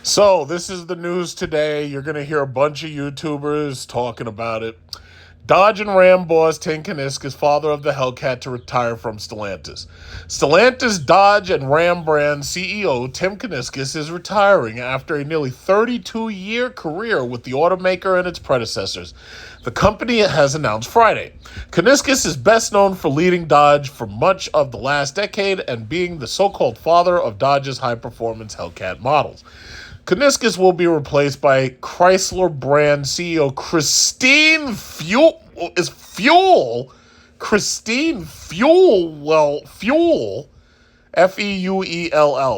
So, this is the news today. You're going to hear a bunch of YouTubers talking about it. Dodge and Ram boss Tim Kuniskis, father of the Hellcat, to retire from Stellantis. Stellantis, Dodge, and Ram brand CEO Tim Kuniskis is retiring after a nearly 32-year career with the automaker and its predecessors. The company has announced Friday. Kuniskis is best known for leading Dodge for much of the last decade and being the so-called father of Dodge's high-performance Hellcat models. Kuniskis will be replaced by Chrysler brand CEO Christine Fuel, Feuell,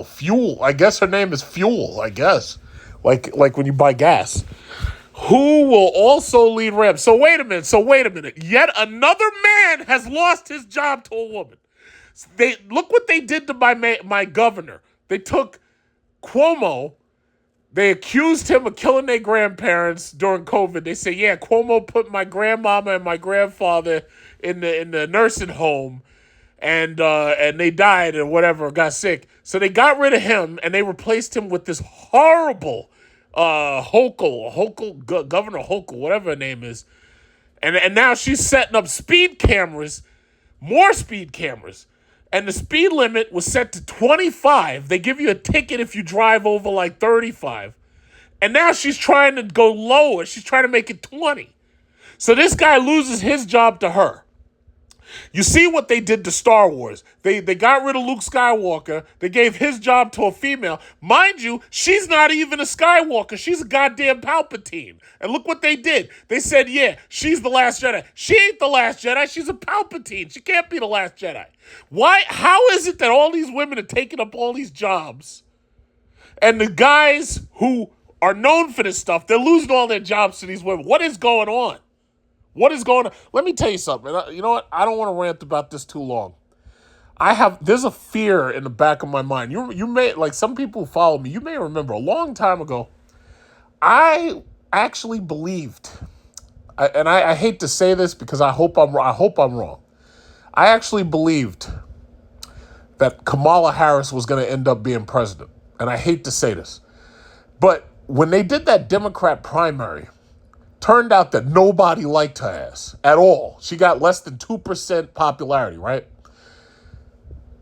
Fuel. I guess her name is Fuel, I guess. Like when you buy gas. Who will also lead Ram. So wait a minute. Yet another man has lost his job to a woman. They look what they did to my governor. They took Cuomo. They accused him of killing their grandparents during COVID. They say, yeah, Cuomo put my grandmama and my grandfather in the nursing home, and they died or whatever, got sick. So they got rid of him and they replaced him with this horrible Governor Hochul, whatever her name is, and now she's setting up more speed cameras. And the speed limit was set to 25. They give you a ticket if you drive over like 35. And now she's trying to go lower. She's trying to make it 20. So this guy loses his job to her. You see what they did to Star Wars. They got rid of Luke Skywalker. They gave his job to a female. Mind you, she's not even a Skywalker. She's a goddamn Palpatine. And look what they did. They said, yeah, she's the last Jedi. She ain't the last Jedi. She's a Palpatine. She can't be the last Jedi. Why? How is it that all these women are taking up all these jobs? And the guys who are known for this stuff, they're losing all their jobs to these women. What is going on? What is going on? Let me tell you something. You know what? I don't want to rant about this too long. There's a fear in the back of my mind. You may, like some people who follow me, you may remember a long time ago, I actually believed, and I hate to say this because I hope I'm wrong. I actually believed that Kamala Harris was going to end up being president. And I hate to say this. But when they did that Democrat primary, turned out that nobody liked her ass at all. She got less than 2% popularity, right?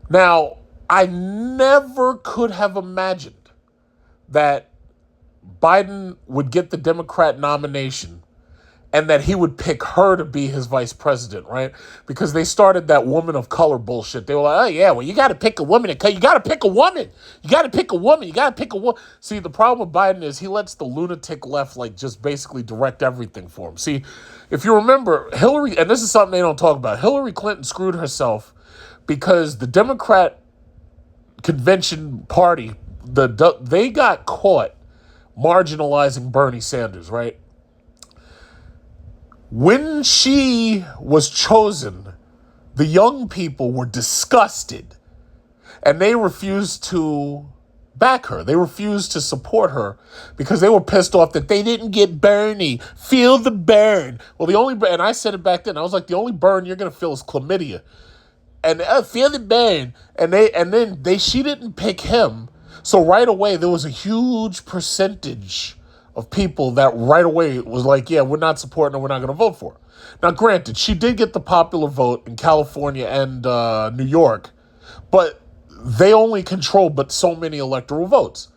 Now, I never could have imagined that Biden would get the Democrat nomination and that he would pick her to be his vice president, right? Because they started that woman of color bullshit. They were like, oh, yeah, well, you got to pick a woman. You got to pick a woman. You got to pick a woman. You got to pick a woman. See, the problem with Biden is he lets the lunatic left, like, just basically direct everything for him. See, if you remember, Hillary, and this is something they don't talk about, Hillary Clinton screwed herself because the Democrat convention party, they got caught marginalizing Bernie Sanders, right? When she was chosen, the young people were disgusted and they refused to back her. They refused to support her because they were pissed off that they didn't get Bernie. Feel the burn. Well, and I said it back then, I was like, the only burn you're going to feel is chlamydia. And feel the burn. She didn't pick him. So right away, there was a huge percentage of people that right away was like, yeah, we're not supporting her, we're not going to vote for her. Now, granted, she did get the popular vote in California and New York, but they only controlled but so many electoral votes.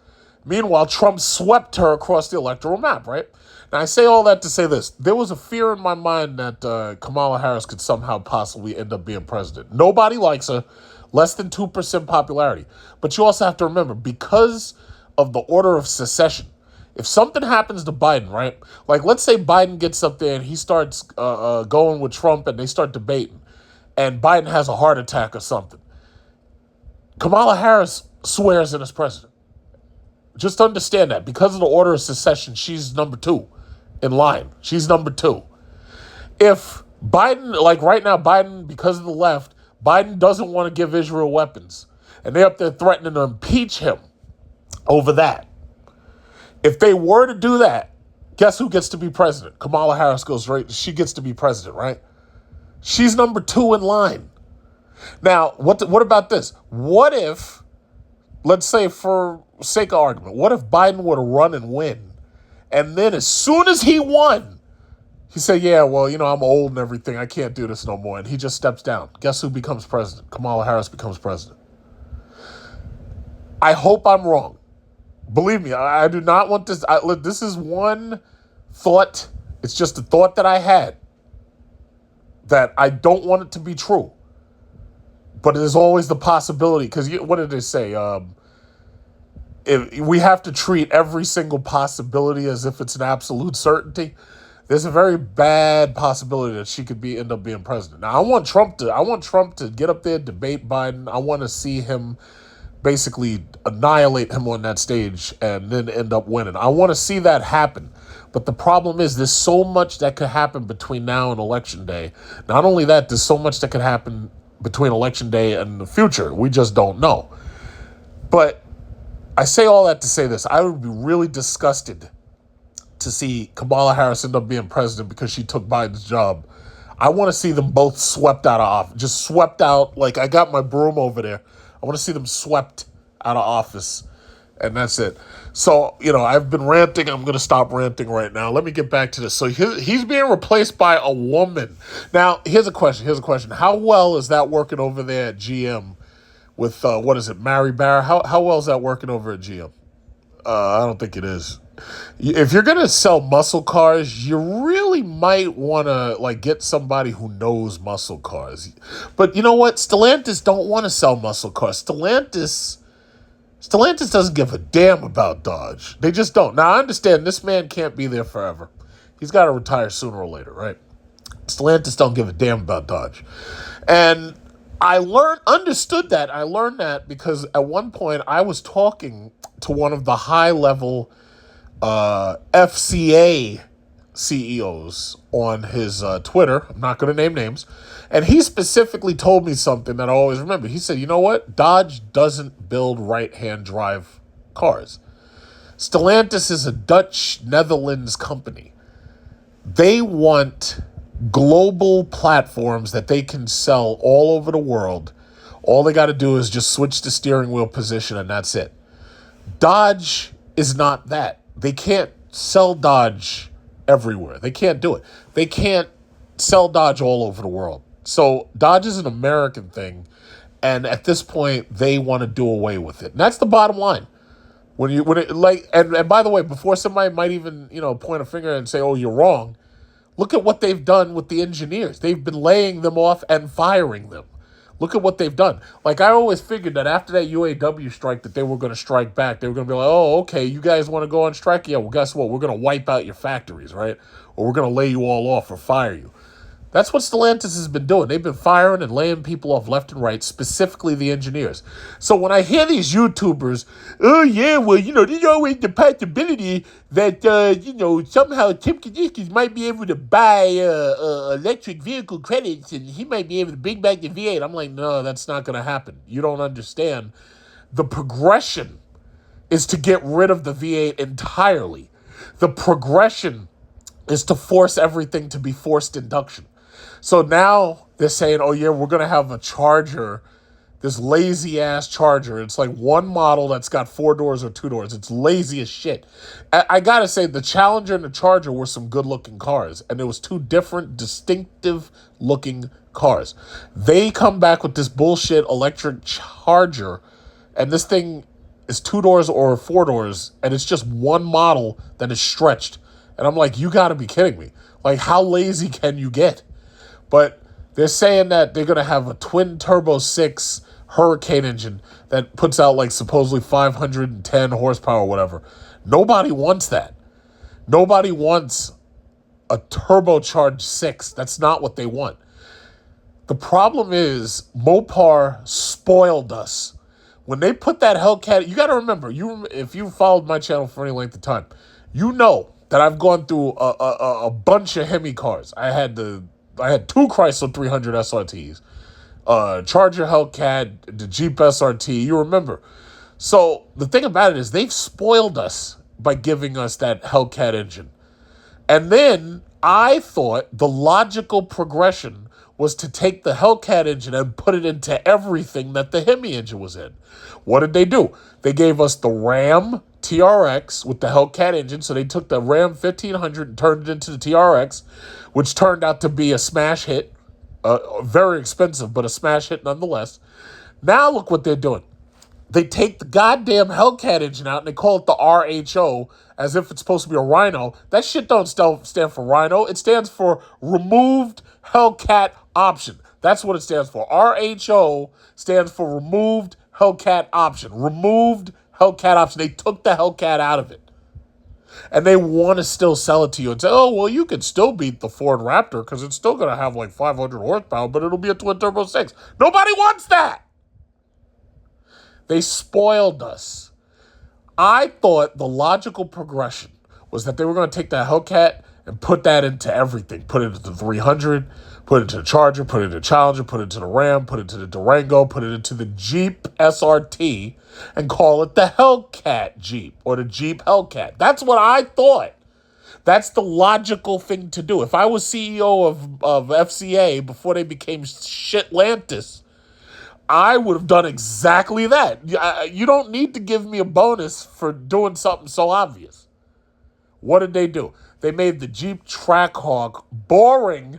Meanwhile, Trump swept her across the electoral map, right? Now, I say all that to say this. There was a fear in my mind that Kamala Harris could somehow possibly end up being president. Nobody likes her, less than 2% popularity. But you also have to remember, because of the order of secession, if something happens to Biden, right? Like, let's say Biden gets up there and he starts going with Trump and they start debating, and Biden has a heart attack or something. Kamala Harris swears in as president. Just understand that. Because of the order of secession, she's number 2 in line. She's number 2. If Biden, like right now, Biden, because of the left, Biden doesn't want to give Israel weapons, and they're up there threatening to impeach him over that. If they were to do that, guess who gets to be president? Kamala Harris goes right. She gets to be president, right? She's number 2 in line. Now, what about this? What if, let's say for sake of argument, what if Biden were to run and win, and then as soon as he won, he said, yeah, well, I'm old and everything. I can't do this no more. And he just steps down. Guess who becomes president? Kamala Harris becomes president. I hope I'm wrong. Believe me, I do not want this. This is one thought. It's just a thought that I had that I don't want it to be true. But there's always the possibility. Because what did they say? If we have to treat every single possibility as if it's an absolute certainty. There's a very bad possibility that she could end up being president. Now, I want Trump to get up there, debate Biden. I want to see him basically annihilate him on that stage and then end up winning. I want to see that happen. But the problem is there's so much that could happen between now and Election Day. Not only that, there's so much that could happen between Election Day and the future. We just don't know. But I say all that to say this. I would be really disgusted to see Kamala Harris end up being president because she took Biden's job. I want to see them both swept out of office. Just swept out. Like, I got my broom over there. I want to see them swept out of office. And that's it. So, I've been ranting. I'm going to stop ranting right now. Let me get back to this. So he's being replaced by a woman. Now, here's a question. How well is that working over there at GM with, Mary Barra? How well is that working over at GM? I don't think it is. If you're going to sell muscle cars, you really might want to get somebody who knows muscle cars. But you know what? Stellantis don't want to sell muscle cars. Stellantis doesn't give a damn about Dodge. They just don't. Now, I understand this man can't be there forever. He's got to retire sooner or later, right? Stellantis don't give a damn about Dodge. And I understood that. I learned that because at one point I was talking to one of the high-level FCA CEOs on his Twitter. I'm not going to name names. And he specifically told me something that I always remember. He said, you know what? Dodge doesn't build right-hand drive cars. Stellantis is a Dutch Netherlands company. They want global platforms that they can sell all over the world. All they got to do is just switch the steering wheel position and that's it. Dodge is not that. They can't sell Dodge everywhere. They can't do it. They can't sell Dodge all over the world. So Dodge is an American thing, and at this point, they want to do away with it. And that's the bottom line. And by the way, before somebody might even point a finger and say, "Oh, you're wrong," look at what they've done with the engineers. They've been laying them off and firing them. Look at what they've done. Like, I always figured that after that UAW strike that they were going to strike back. They were going to be like, oh, okay, you guys want to go on strike? Yeah, well, guess what? We're going to wipe out your factories, right? Or we're going to lay you all off or fire you. That's what Stellantis has been doing. They've been firing and laying people off left and right, specifically the engineers. So when I hear these YouTubers, oh, yeah, well, there's always the possibility that, somehow Tim Kuniskis might be able to buy electric vehicle credits and he might be able to bring back the VII. I'm like, no, that's not going to happen. You don't understand. The progression is to get rid of the V8 entirely. The progression is to force everything to be forced induction. So now they're saying, oh, yeah, we're going to have a Charger, this lazy-ass Charger. It's like one model that's got 4 doors or 2 doors. It's lazy as shit. I got to say, the Challenger and the Charger were some good-looking cars, and it was 2 different, distinctive-looking cars. They come back with this bullshit electric Charger, and this thing is 2 doors or 4 doors, and it's just one model that is stretched. And I'm like, you got to be kidding me. Like, how lazy can you get? But they're saying that they're going to have a twin turbo 6 Hurricane engine that puts out like supposedly 510 horsepower or whatever. Nobody wants that. Nobody wants a turbocharged 6. That's not what they want. The problem is Mopar spoiled us. When they put that Hellcat, you got to remember, if you followed my channel for any length of time, you know that I've gone through a bunch of Hemi cars. I had 2 Chrysler 300 SRTs, Charger Hellcat, the Jeep SRT. You remember. So the thing about it is they've spoiled us by giving us that Hellcat engine. And then I thought the logical progression was to take the Hellcat engine and put it into everything that the Hemi engine was in. What did they do? They gave us the Ram TRX with the Hellcat engine. So they took the Ram 1500 and turned it into the TRX, which turned out to be a smash hit. Very expensive, but a smash hit nonetheless. Now look what they're doing. They take the goddamn Hellcat engine out and they call it the RHO as if it's supposed to be a Rhino. That shit don't stand for Rhino. It stands for Removed Hellcat Option. That's what it stands for. RHO stands for Removed Hellcat Option. Removed Hellcat Option. They took the Hellcat out of it. And they want to still sell it to you and say, oh, well, you can still beat the Ford Raptor because it's still going to have like 500 horsepower, but it'll be a twin-turbo 6. Nobody wants that. They spoiled us. I thought the logical progression was that they were going to take that Hellcat and put that into everything. Put it into the 300, put it into the Charger, put it into the Challenger, put it into the Ram, put it into the Durango, put it into the Jeep SRT, and call it the Hellcat Jeep or the Jeep Hellcat. That's what I thought. That's the logical thing to do. If I was CEO of FCA before they became Shitlantis, I would have done exactly that. You don't need to give me a bonus for doing something so obvious. What did they do? They made the Jeep Trackhawk boring,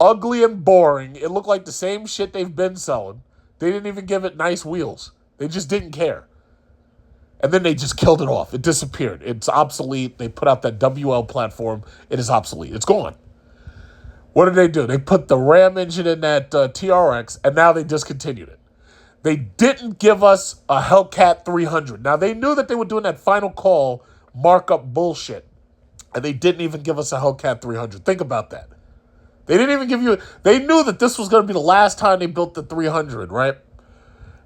ugly and boring. It looked like the same shit they've been selling. They didn't even give it nice wheels. They just didn't care. And then they just killed it off. It disappeared. It's obsolete. They put out that WL platform. It is obsolete. It's gone. What did they do? They put the Ram engine in that TRX, and now they discontinued it. They didn't give us a Hellcat 300. Now, they knew that they were doing that final call markup bullshit, and they didn't even give us a Hellcat 300. Think about that. They didn't even give you... They knew that this was going to be the last time they built the 300, right?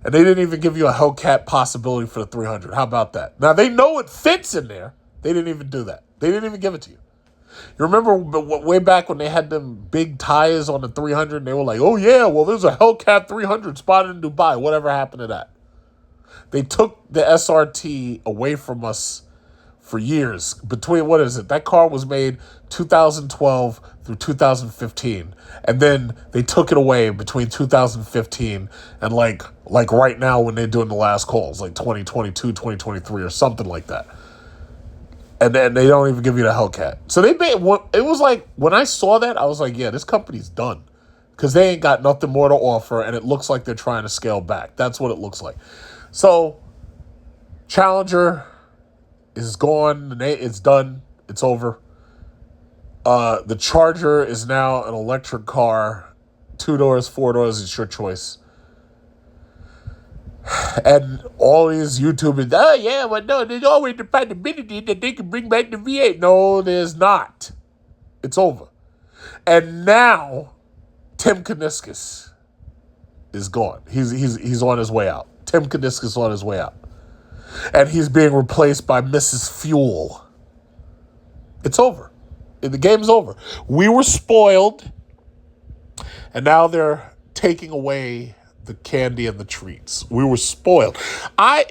And they didn't even give you a Hellcat possibility for the 300. How about that? Now, they know it fits in there. They didn't even do that. They didn't even give it to you. You remember way back when they had them big tires on the 300 and they were like, oh yeah, well there's a Hellcat 300 spotted in Dubai. Whatever happened to that? They took the SRT away from us for years. Between, what is it? That car was made 2012 through 2015. And then they took it away between 2015 and like right now when they're doing the last calls, like 2022, 2023 or something like that. And then they don't even give you the Hellcat. So they made it was like, when I saw that, I was like, yeah, this company's done. Because they ain't got nothing more to offer, and it looks like they're trying to scale back. That's what it looks like. So, Challenger is gone. It's done. It's over. The Charger is now an electric car. 2 doors, 4 doors, it's your choice. And all these YouTubers, oh yeah, well no, there's always the possibility that they can bring back the VIII. No, there's not. It's over. And now, Tim Kuniskis is gone. He's on his way out. Tim Kuniskis is on his way out. And he's being replaced by Mrs. Fuel. It's over. The game's over. We were spoiled, and now they're taking away the candy and the treats. We were spoiled. I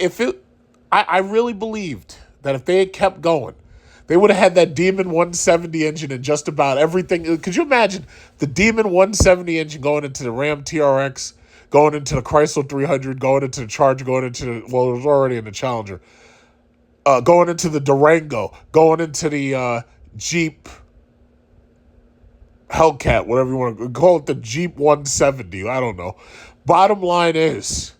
really believed that if they had kept going, they would have had that Demon 170 engine in just about everything. Could you imagine the Demon 170 engine going into the Ram TRX, going into the Chrysler 300, going into the Charger, going into the, well, it was already in the Challenger, going into the Durango, going into the Jeep Hellcat, whatever you want to call it, the Jeep 170. I don't know. Bottom line is,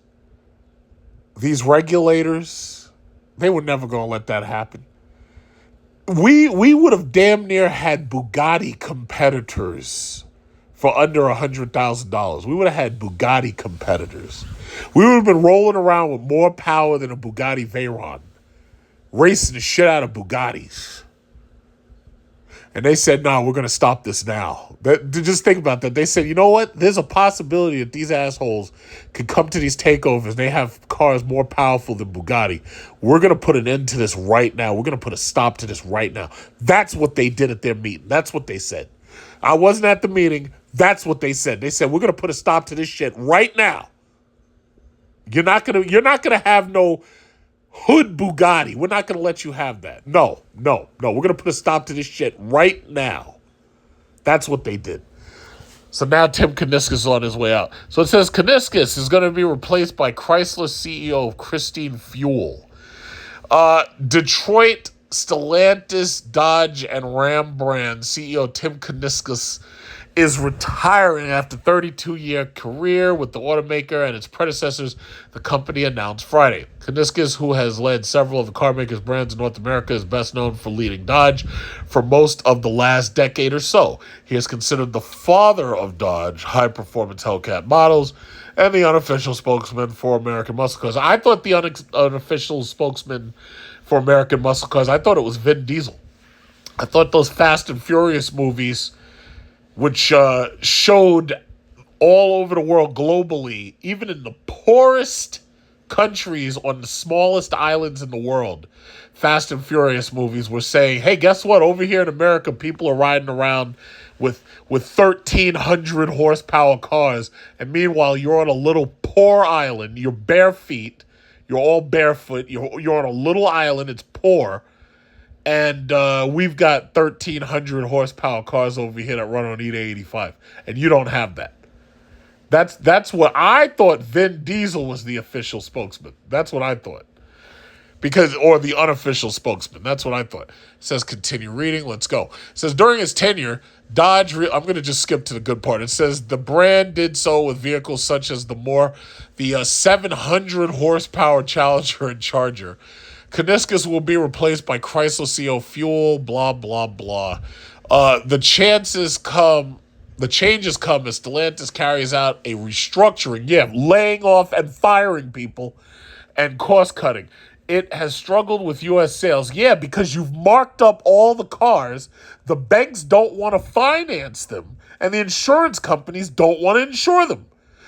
these regulators, they were never going to let that happen. We would have damn near had Bugatti competitors for under $100,000. We would have had Bugatti competitors. We would have been rolling around with more power than a Bugatti Veyron, racing the shit out of Bugattis. And they said, no, we're going to stop this now. Just think about that. They said, you know what? There's a possibility that these assholes could come to these takeovers. They have cars more powerful than Bugatti. We're going to put an end to this right now. We're going to put a stop to this right now. That's what they did at their meeting. That's what they said. I wasn't at the meeting. That's what they said. They said, we're going to put a stop to this shit right now. You're not going to have no hood Bugatti. We're not going to let you have that. No. We're going to put a stop to this shit right now. That's what they did. So now Tim Kuniskis is on his way out. So it says Kuniskis is going to be replaced by Chrysler CEO Christine Fuel. Detroit, Stellantis, Dodge, and Ram brand CEO Tim Kuniskis is retiring after 32-year career with the automaker and its predecessors, the company announced Friday. Kuniskis, who has led several of the carmaker's brands in North America, is best known for leading Dodge for most of the last decade or so. He is considered the father of Dodge high-performance Hellcat models and the unofficial spokesman for American muscle cars. I thought the unofficial spokesman for American muscle cars, I thought it was Vin Diesel. I thought those Fast and Furious movies, which showed all over the world globally, even in the poorest countries on the smallest islands in the world, Fast and Furious movies were saying, hey, guess what? Over here in America, people are riding around with 1,300 horsepower cars. And meanwhile, you're on a little poor island. You're bare feet. You're all barefoot. You're on a little island. It's poor. And we've got 1,300 horsepower cars over here that run on E85, and you don't have that. That's what I thought. Vin Diesel was the official spokesman. That's what I thought, or the unofficial spokesman. That's what I thought. It says continue reading. Let's go. It says during his tenure, Dodge. I'm going to just skip to the good part. It says the brand did so with vehicles such as the 700 horsepower Challenger and Charger. Kuniskis will be replaced by Chrysler CEO Fuel, blah, blah, blah. The changes come as Stellantis carries out a restructuring, laying off and firing people and cost cutting. It has struggled with U.S. sales, because you've marked up all the cars. The banks don't want to finance them, and the insurance companies don't want to insure them.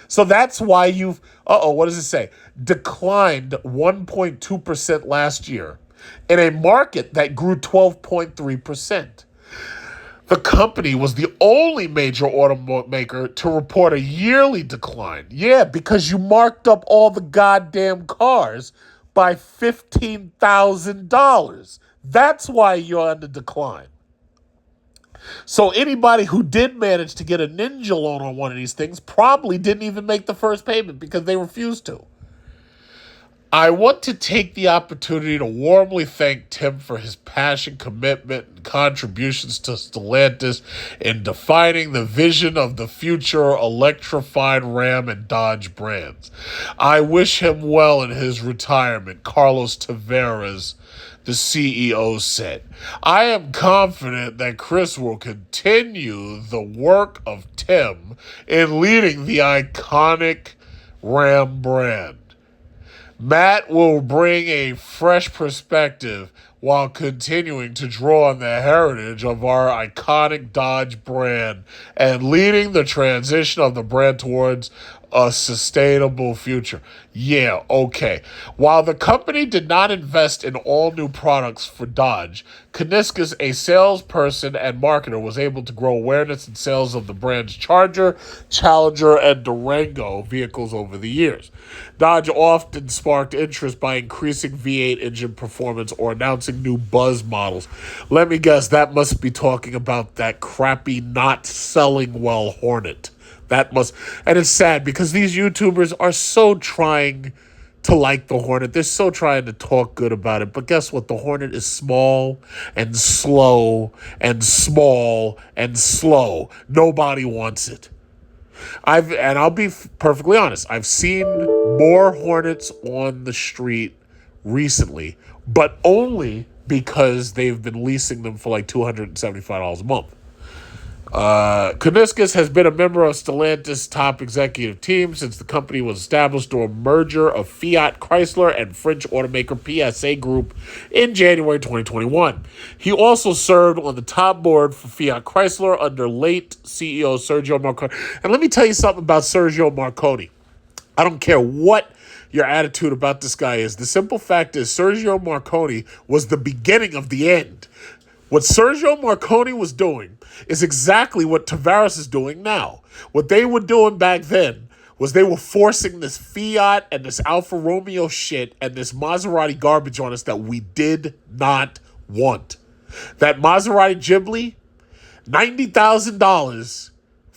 So that's why you've, what does it say? Declined 1.2% last year in a market that grew 12.3%. The company was the only major automaker to report a yearly decline. Because you marked up all the goddamn cars by $15,000. That's why you're on the decline. So anybody who did manage to get a ninja loan on one of these things probably didn't even make the first payment because they refused to. I want to take the opportunity to warmly thank Tim for his passion, commitment, and contributions to Stellantis in defining the vision of the future electrified Ram and Dodge brands. I wish him well in his retirement, Carlos Tavares, the CEO said. I am confident that Chris will continue the work of Tim in leading the iconic Ram brand. Matt will bring a fresh perspective while continuing to draw on the heritage of our iconic Dodge brand and leading the transition of the brand towards a sustainable future. Okay. While the company did not invest in all new products for Dodge, Kuniskis, a salesperson and marketer, was able to grow awareness and sales of the brand's Charger, Challenger, and Durango vehicles over the years. Dodge often sparked interest by increasing V8 engine performance or announcing new Buzz models. Let me guess, that must be talking about that crappy, not selling well Hornet. And it's sad because these YouTubers are so trying to like the Hornet. They're so trying to talk good about it. But guess what? The Hornet is small and slow and small and slow. Nobody wants it. I'll be perfectly honest. I've seen more Hornets on the street recently, but only because they've been leasing them for like $275 a month. Kuniskis has been a member of Stellantis' top executive team since the company was established through a merger of Fiat Chrysler and French automaker PSA Group in January 2021. He also served on the top board for Fiat Chrysler under late CEO Sergio Marconi. And let me tell you something about Sergio Marconi. I don't care what your attitude about this guy is. The simple fact is Sergio Marconi was the beginning of the end. What Sergio Marconi was doing is exactly what Tavares is doing now. What they were doing back then was they were forcing this Fiat and this Alfa Romeo shit and this Maserati garbage on us that we did not want. That Maserati Ghibli, $90,000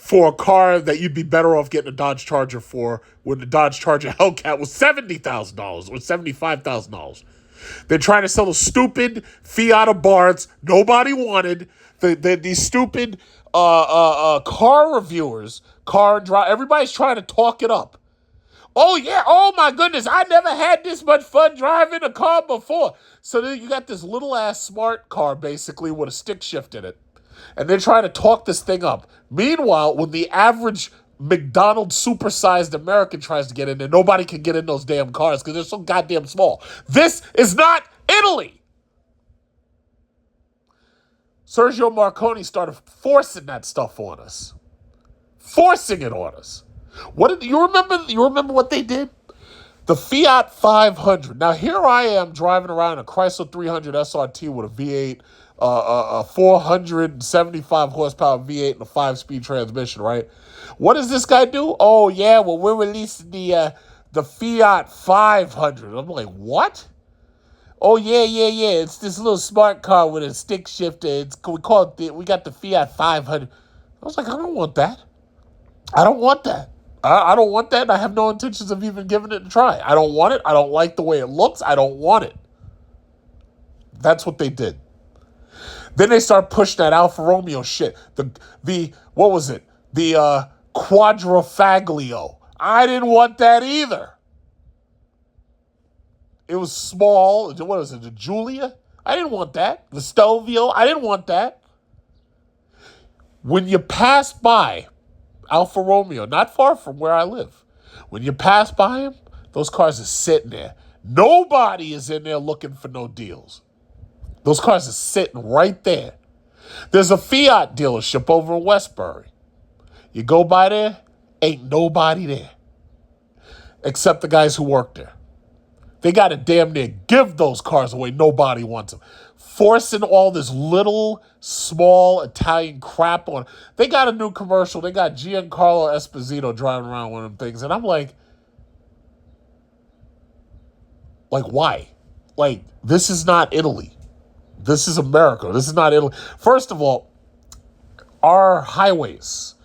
for a car that you'd be better off getting a Dodge Charger for when the Dodge Charger Hellcat was $70,000 or $75,000. They're trying to sell the stupid Fiat Abarths nobody wanted. These stupid car reviewers, everybody's trying to talk it up. Oh, yeah. Oh, my goodness. I never had this much fun driving a car before. So then you got this little-ass smart car, basically, with a stick shift in it. And they're trying to talk this thing up. Meanwhile, when the average McDonald's supersized American tries to get in there, nobody can get in those damn cars because they're so goddamn small. This is not Italy. Sergio Marconi started forcing that stuff on us. Forcing it on us. What did you remember? You remember what they did? The Fiat 500. Now here I am driving around a Chrysler 300 SRT with a V8, a 475 horsepower V8 and a 5-speed transmission. Right? What does this guy do? Oh yeah, well we're releasing the Fiat 500. I'm like, what? Oh yeah. It's this little smart car with a stick shifter. We got the Fiat 500. I was like, I don't want that. I don't want that. I don't want that, and I have no intentions of even giving it a try. I don't want it. I don't like the way it looks. I don't want it. That's what they did. Then they start pushing that Alfa Romeo shit. What was it? The Quadrifoglio. I didn't want that either. It was small. What was it? The Giulia? I didn't want that. The Stelvio? I didn't want that. When you pass by Alfa Romeo, not far from where I live. When you pass by them, those cars are sitting there. Nobody is in there looking for no deals. Those cars are sitting right there. There's a Fiat dealership over in Westbury. You go by there, ain't nobody there. Except the guys who work there. They got to damn near give those cars away. Nobody wants them. Forcing all this little, small Italian crap on. They got a new commercial. They got Giancarlo Esposito driving around one of them things. And I'm like, why? Like, this is not Italy. This is America. This is not Italy. First of all, our highways,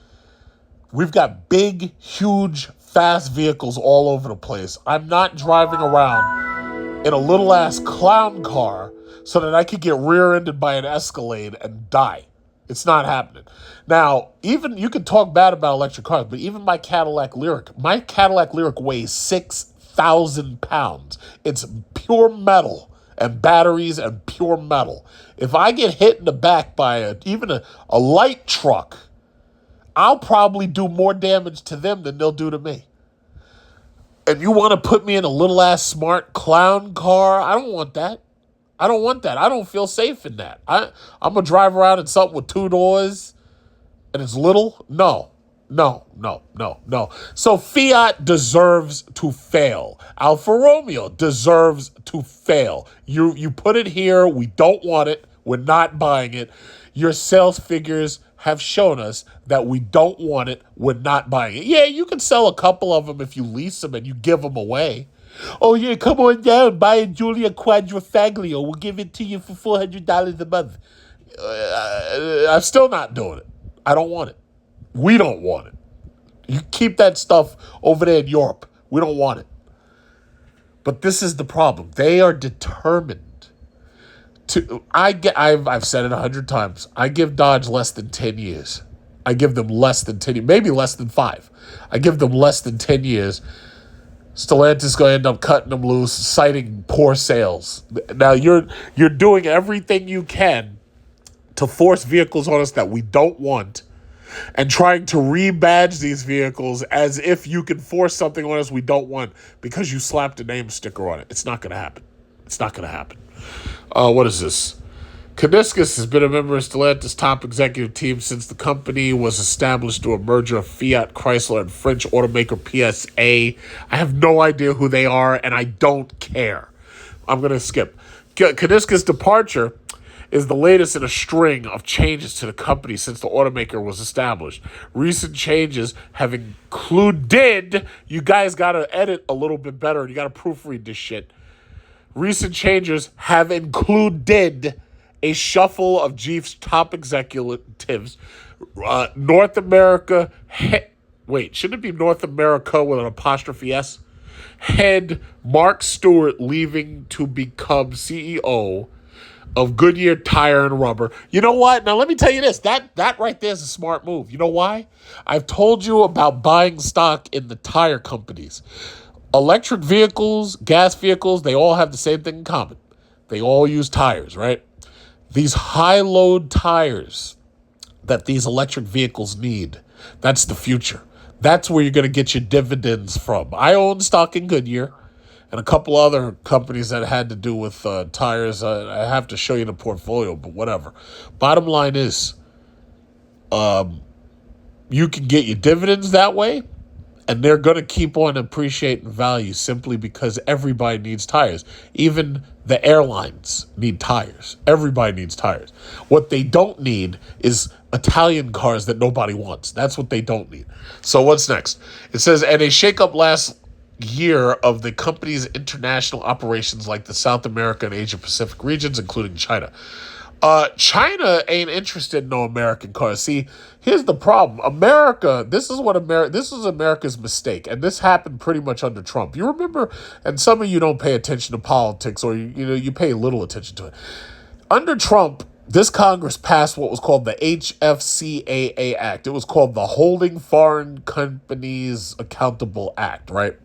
we've got big, huge, fast vehicles all over the place. I'm not driving around in a little-ass clown car so that I could get rear-ended by an Escalade and die. It's not happening. Now, even you can talk bad about electric cars, but even my Cadillac Lyriq weighs 6,000 pounds. It's pure metal and batteries and pure metal. If I get hit in the back by even a light truck, I'll probably do more damage to them than they'll do to me. And you want to put me in a little-ass smart clown car? I don't want that. I don't feel safe in that. I'm going to drive around in something with 2 doors and it's little? No. So Fiat deserves to fail. Alfa Romeo deserves to fail. You put it here. We don't want it. We're not buying it. Your sales figures have shown us that we don't want it. We're not buying it. Yeah, you can sell a couple of them if you lease them and you give them away. Oh, yeah, come on down. Buy a Giulia Quadrifoglio. We'll give it to you for $400 a month. I'm still not doing it. I don't want it. We don't want it. You keep that stuff over there in Europe. We don't want it. But this is the problem. They are determined to. I've said it 100 times. I give Dodge less than 10 years. I give them less than 10 years, maybe less than 5. I give them less than 10 years. Stellantis going to end up cutting them loose, citing poor sales. Now, you're doing everything you can to force vehicles on us that we don't want and trying to rebadge these vehicles as if you can force something on us we don't want because you slapped a name sticker on it. It's not going to happen. It's not going to happen. What is this? Kuniskis has been a member of Stellantis' top executive team since the company was established through a merger of Fiat, Chrysler, and French automaker PSA. I have no idea who they are, and I don't care. I'm going to skip. Kuniskis' departure is the latest in a string of changes to the company since the automaker was established. Recent changes have included, you guys got to edit a little bit better, and you got to proofread this shit. Recent changes have included a shuffle of Jeep's top executives, North America. Wait, shouldn't it be North America with an apostrophe S? Head Mark Stewart leaving to become CEO of Goodyear Tire and Rubber. You know what? Now let me tell you this. That right there is a smart move. You know why? I've told you about buying stock in the tire companies. Electric vehicles, gas vehicles, they all have the same thing in common. They all use tires, right? These high load tires that these electric vehicles need, that's the future. That's where you're going to get your dividends from. I own stock in Goodyear and a couple other companies that had to do with tires. I have to show you the portfolio, but whatever. Bottom line is, you can get your dividends that way, and they're going to keep on appreciating value simply because everybody needs tires. Even the airlines need tires. Everybody needs tires. What they don't need is Italian cars that nobody wants. That's what they don't need. So what's next? It says, and a shakeup last year of the company's international operations like the South America and Asia Pacific regions, including China. China ain't interested in no American cars. See, here's the problem. This is America's mistake, and this happened pretty much under Trump. You remember, and some of you don't pay attention to politics, or you pay little attention to it. Under Trump, this Congress passed what was called the HFCAA Act. It was called the Holding Foreign Companies Accountable Act, right?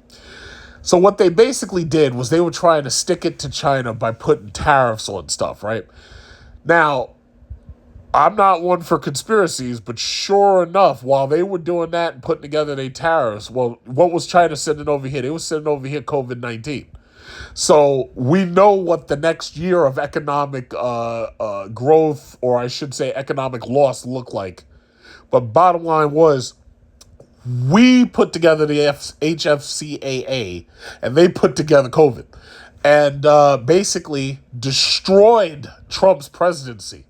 So what they basically did was they were trying to stick it to China by putting tariffs on stuff, right? Now, I'm not one for conspiracies, but sure enough, while they were doing that and putting together their tariffs, well, what was China sending over here? They were sending over here COVID-19. So we know what the next year of economic growth, or I should say economic loss, looked like. But bottom line was, we put together the HFCAA, and they put together COVID, and basically destroyed Trump's presidency.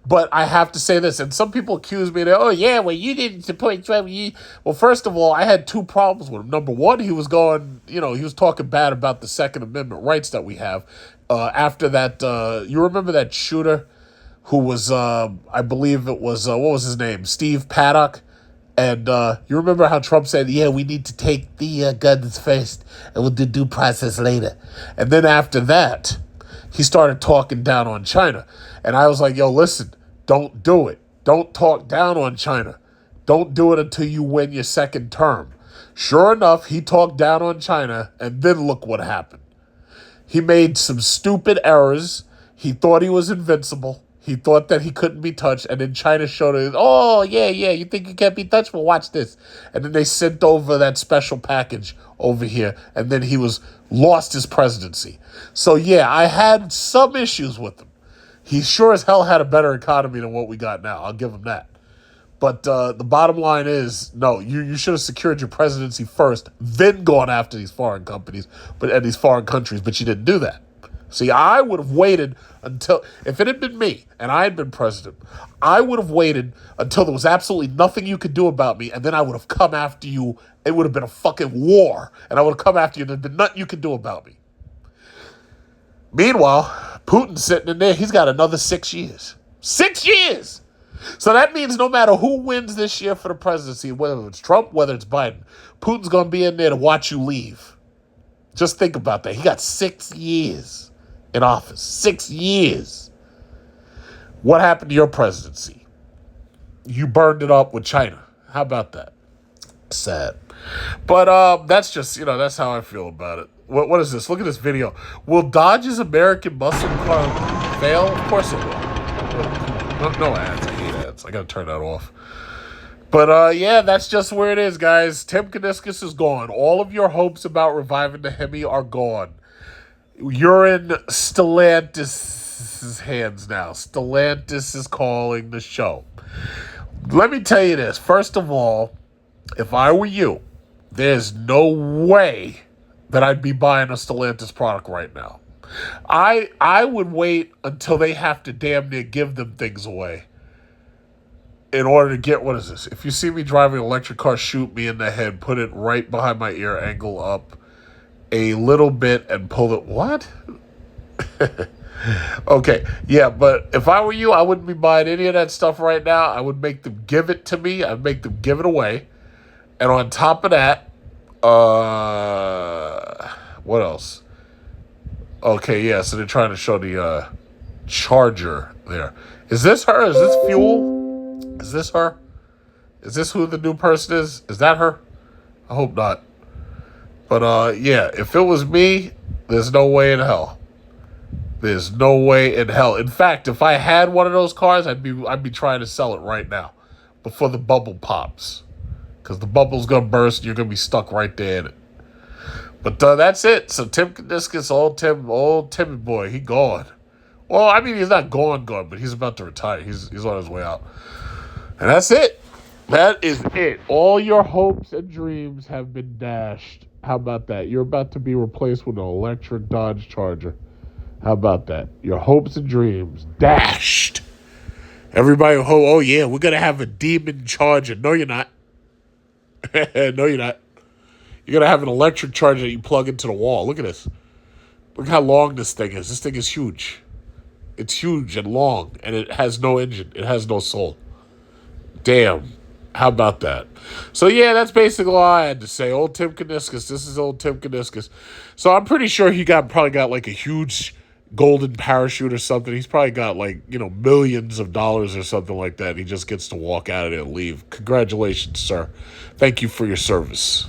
But I have to say this, and some people accuse me that, oh yeah, well, you didn't support Trump. Well, first of all, I had two problems with him. Number one, he was talking bad about the Second Amendment rights that we have. After that, you remember that shooter who was, I believe it was, what was his name? Steve Paddock. And you remember how Trump said, yeah, we need to take the guns first and we'll do due process later. And then after that, he started talking down on China. And I was like, yo, listen, don't do it. Don't talk down on China. Don't do it until you win your second term. Sure enough, he talked down on China, and then look what happened. He made some stupid errors. He thought he was invincible. He thought that he couldn't be touched, and then China showed it. Oh, yeah, you think you can't be touched? Well, watch this. And then they sent over that special package over here, and then he lost his presidency. So, yeah, I had some issues with him. He sure as hell had a better economy than what we got now. I'll give him that. But the bottom line is, no, you should have secured your presidency first, then gone after these foreign companies, and these foreign countries, but you didn't do that. See, I would have waited until, if it had been me and I had been president, I would have waited until there was absolutely nothing you could do about me, and then I would have come after you. It would have been a fucking war, and I would have come after you, and there'd been nothing you could do about me. Meanwhile, Putin's sitting in there. He's got another 6 years. 6 years! So that means no matter who wins this year for the presidency, whether it's Trump, whether it's Biden, Putin's going to be in there to watch you leave. Just think about that. He got 6 years in office. 6 years. What happened to your presidency? You burned it up with China. How about that? Sad. But that's just, that's how I feel about it. What is this? Look at this video. Will Dodge's American muscle car fail? Of course it will. No ads. I hate ads. I got to turn that off. But yeah, that's just where it is, guys. Tim Kuniskis is gone. All of your hopes about reviving the Hemi are gone. You're in Stellantis' hands now. Stellantis is calling the show. Let me tell you this. First of all, if I were you, there's no way that I'd be buying a Stellantis product right now. I would wait until they have to damn near give them things away in order to get, what is this? If you see me driving an electric car, shoot me in the head, put it right behind my ear, angle up a little bit, and pull it. What? Okay, yeah, but if I were you, I wouldn't be buying any of that stuff right now. I would make them give it to me. I'd make them give it away. And on top of that, what else? Okay, yeah, so they're trying to show the charger there. Is this her? Is this Fuel? Is this her? Is this who the new person is? Is that her? I hope not. But yeah, if it was me, there's no way in hell. There's no way in hell. In fact, if I had one of those cars, I'd be trying to sell it right now, before the bubble pops, because the bubble's gonna burst and you're gonna be stuck right there in it. But that's it. So Tim Kuniskis, old Timmy boy, he gone. Well, I mean, he's not gone, but he's about to retire. He's on his way out, and that's it. That is it. All your hopes and dreams have been dashed. How about that? You're about to be replaced with an electric Dodge Charger. How about that? Your hopes and dreams dashed. Everybody, oh yeah, we're gonna have a demon Charger. No, you're not. No, you're not. You're gonna have an electric charger that you plug into the wall. Look at this. Look how long this thing is. This thing is huge. It's huge and long, and it has no engine. It has no soul. Damn. How about that? So yeah, that's basically all I had to say. Old Tim Kuniskis. This is old Tim Kuniskis. So I'm pretty sure he probably got like a huge golden parachute or something. He's probably got like, millions of dollars or something like that. He just gets to walk out of it and leave. Congratulations, sir. Thank you for your service.